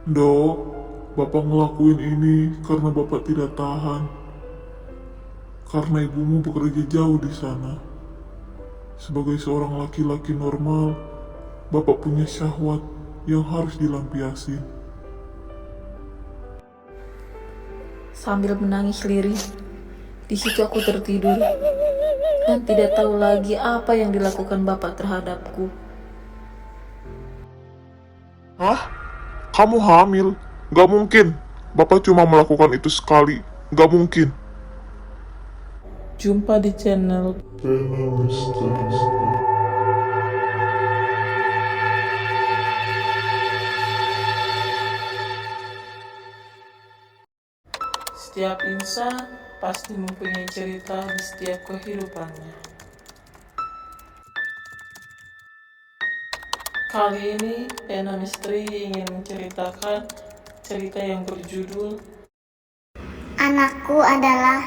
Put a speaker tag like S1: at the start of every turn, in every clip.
S1: Dok, Bapak ngelakuin ini karena Bapak tidak tahan. Karena ibumu bekerja jauh di sana. Sebagai seorang laki-laki normal, Bapak punya syahwat yang harus dilampiasin.
S2: Sambil menangis lirih, di situ aku tertidur dan tidak tahu lagi apa yang dilakukan Bapak terhadapku.
S1: Hah? Kamu hamil? Gak mungkin. Bapak cuma melakukan itu sekali. Gak mungkin.
S3: Jumpa di channel Setiap insan pasti mempunyai cerita di setiap kehidupannya. Kali ini Ena Misteri ingin menceritakan cerita yang berjudul
S4: Anakku adalah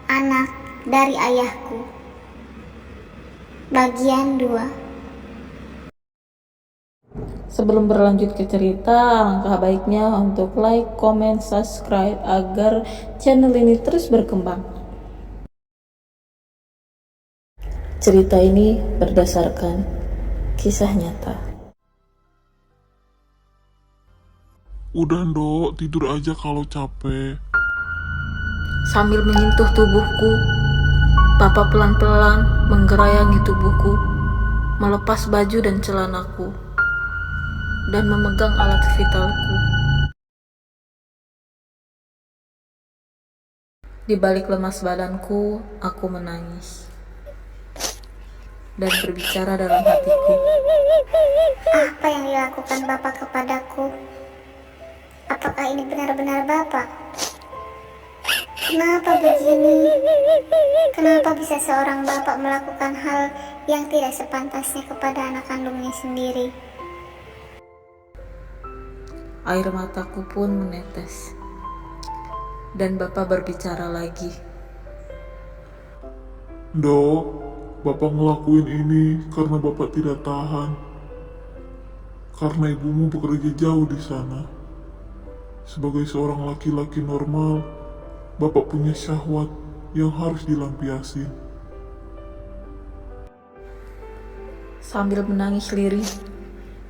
S4: anak dari ayahku. Bagian 2.
S2: Sebelum berlanjut ke cerita, alangkah baiknya untuk like, comment, subscribe agar channel ini terus berkembang. Cerita ini berdasarkan kisah nyata.
S1: Udah dok, tidur aja kalau capek.
S2: Sambil menyentuh tubuhku, Bapak pelan-pelan menggerayangi tubuhku, melepas baju dan celanaku, dan memegang alat vitalku. Di balik lemas badanku, aku menangis dan berbicara dalam hatiku.
S4: Apa yang dilakukan Bapak kepadaku? Apakah ini benar-benar Bapak? Kenapa begini? Kenapa bisa seorang Bapak melakukan hal yang tidak sepantasnya kepada anak kandungnya sendiri?
S2: Air mataku pun menetes. Dan Bapak berbicara lagi.
S1: Dok, Bapak ngelakuin ini karena Bapak tidak tahan. Karena ibumu bekerja jauh di sana. Sebagai seorang laki-laki normal, Bapak punya syahwat yang harus dilampiasin.
S2: Sambil menangis lirih,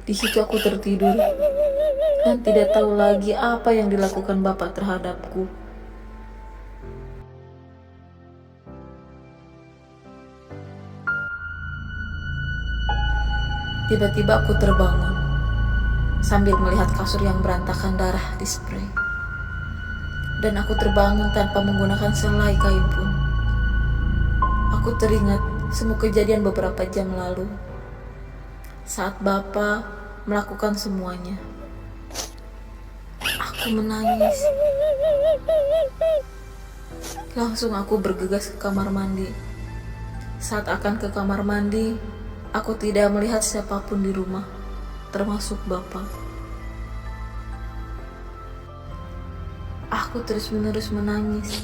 S2: di situ aku tertidur dan tidak tahu lagi apa yang dilakukan Bapak terhadapku. Tiba-tiba aku terbangun sambil melihat kasur yang berantakan darah di spray. Dan aku terbangun tanpa menggunakan selai kain pun. Aku teringat semua kejadian beberapa jam lalu saat Bapak melakukan semuanya. Aku menangis. Langsung aku bergegas ke kamar mandi. Saat akan ke kamar mandi, aku tidak melihat siapapun di rumah, termasuk Bapak. Aku terus-menerus menangis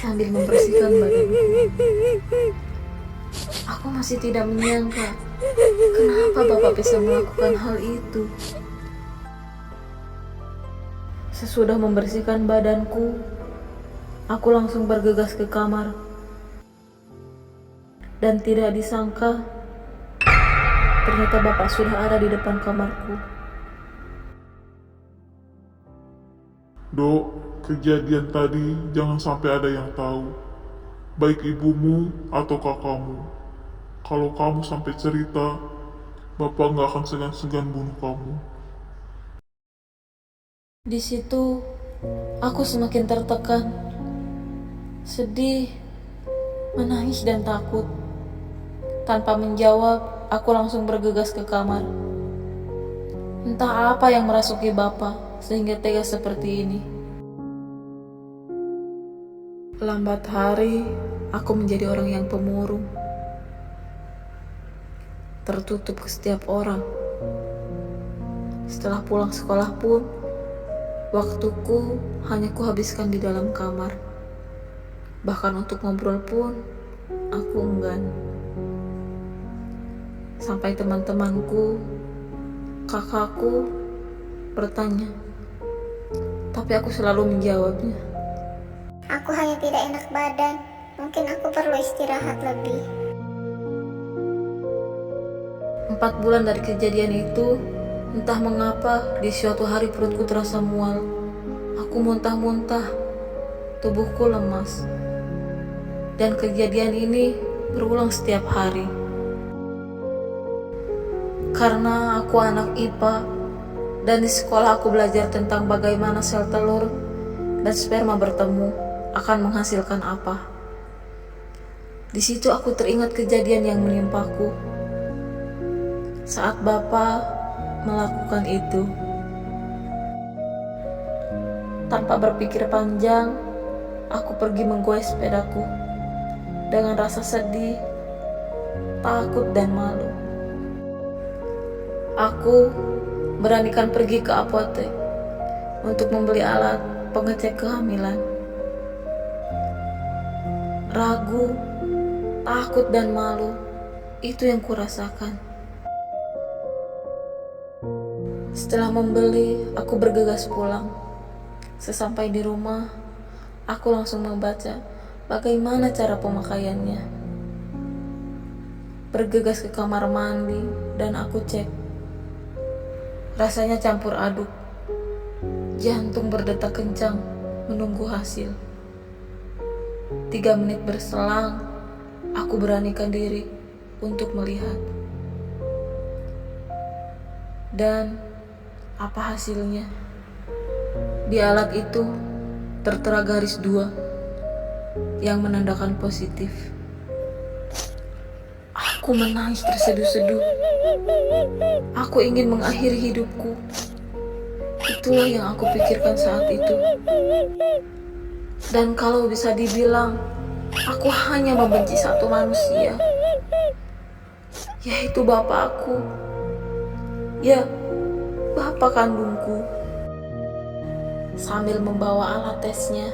S2: sambil membersihkan badanku. Aku masih tidak menyangka kenapa Bapak bisa melakukan hal itu. Sesudah membersihkan badanku, aku langsung bergegas ke kamar. Dan tidak disangka, ternyata Bapak sudah ada di depan kamarku.
S1: Dok, kejadian tadi jangan sampai ada yang tahu. Baik ibumu atau kakakmu. Kalau kamu sampai cerita, Bapak nggak akan segan-segan bunuh kamu.
S2: Di situ, aku semakin tertekan, sedih, menangis dan takut. Tanpa menjawab, aku langsung bergegas ke kamar. Entah apa yang merasuki Bapak sehingga tega seperti ini. Lambat hari, aku menjadi orang yang pemurung, tertutup ke setiap orang. Setelah pulang sekolah pun, waktuku hanya kuhabiskan di dalam kamar. Bahkan untuk ngobrol pun, aku enggan. Sampai teman-temanku, kakakku, bertanya, tapi aku selalu menjawabnya.
S4: Aku hanya tidak enak badan. Mungkin aku perlu istirahat lebih.
S2: 4 bulan dari kejadian itu, entah mengapa di suatu hari perutku terasa mual. Aku muntah-muntah, tubuhku lemas. Dan kejadian ini berulang setiap hari. Karena aku anak IPA, dan di sekolah aku belajar tentang bagaimana sel telur dan sperma bertemu akan menghasilkan apa. Di situ aku teringat kejadian yang menimpaku saat Bapak melakukan itu. Tanpa berpikir panjang, aku pergi menggoes sepedaku dengan rasa sedih, takut, dan malu. Aku beranikan pergi ke apotek untuk membeli alat pengecek kehamilan. Ragu, takut, dan malu, itu yang kurasakan. Setelah membeli, aku bergegas pulang. Sesampai di rumah, aku langsung membaca bagaimana cara pemakaiannya. Bergegas ke kamar mandi dan aku cek. Rasanya campur aduk. Jantung berdetak kencang menunggu hasil. 3 menit berselang, aku beranikan diri untuk melihat. Dan apa hasilnya? Di alat itu tertera garis 2 yang menandakan positif. Aku menangis terseduh-seduh. Aku ingin mengakhiri hidupku. Itulah yang aku pikirkan saat itu. Dan kalau bisa dibilang, aku hanya membenci satu manusia, yaitu bapakku. Ya, bapak kandungku. Sambil membawa alat tesnya,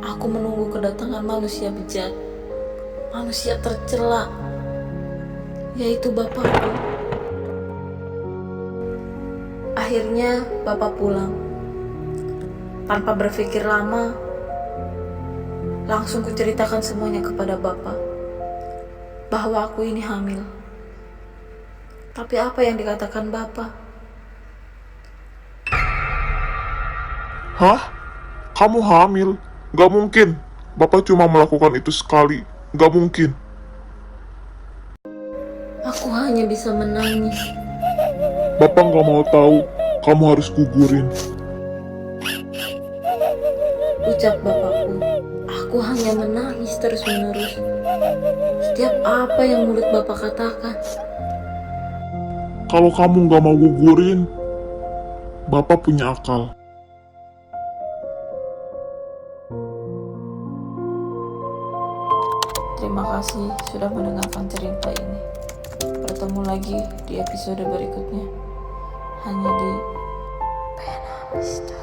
S2: aku menunggu kedatangan manusia bejat, manusia tercela, yaitu bapakku. Akhirnya bapak pulang. Tanpa berpikir lama, langsung kuceritakan semuanya kepada bapak, bahwa aku ini hamil. Tapi apa yang dikatakan bapak?
S1: Hah? Kamu hamil? Gak mungkin. Bapak cuma melakukan itu sekali. Gak mungkin.
S2: Aku hanya bisa menangis.
S1: Bapak gak mau tahu. Kamu harus gugurin.
S2: Ucap bapakku. Aku hanya menangis terus-menerus. Setiap apa yang mulut bapak katakan.
S1: Kalau kamu gak mau gugurin, Bapak punya akal.
S2: Terima kasih sudah mendengarkan cerita ini. Bertemu lagi di episode berikutnya. Hanya di Pena Misteri.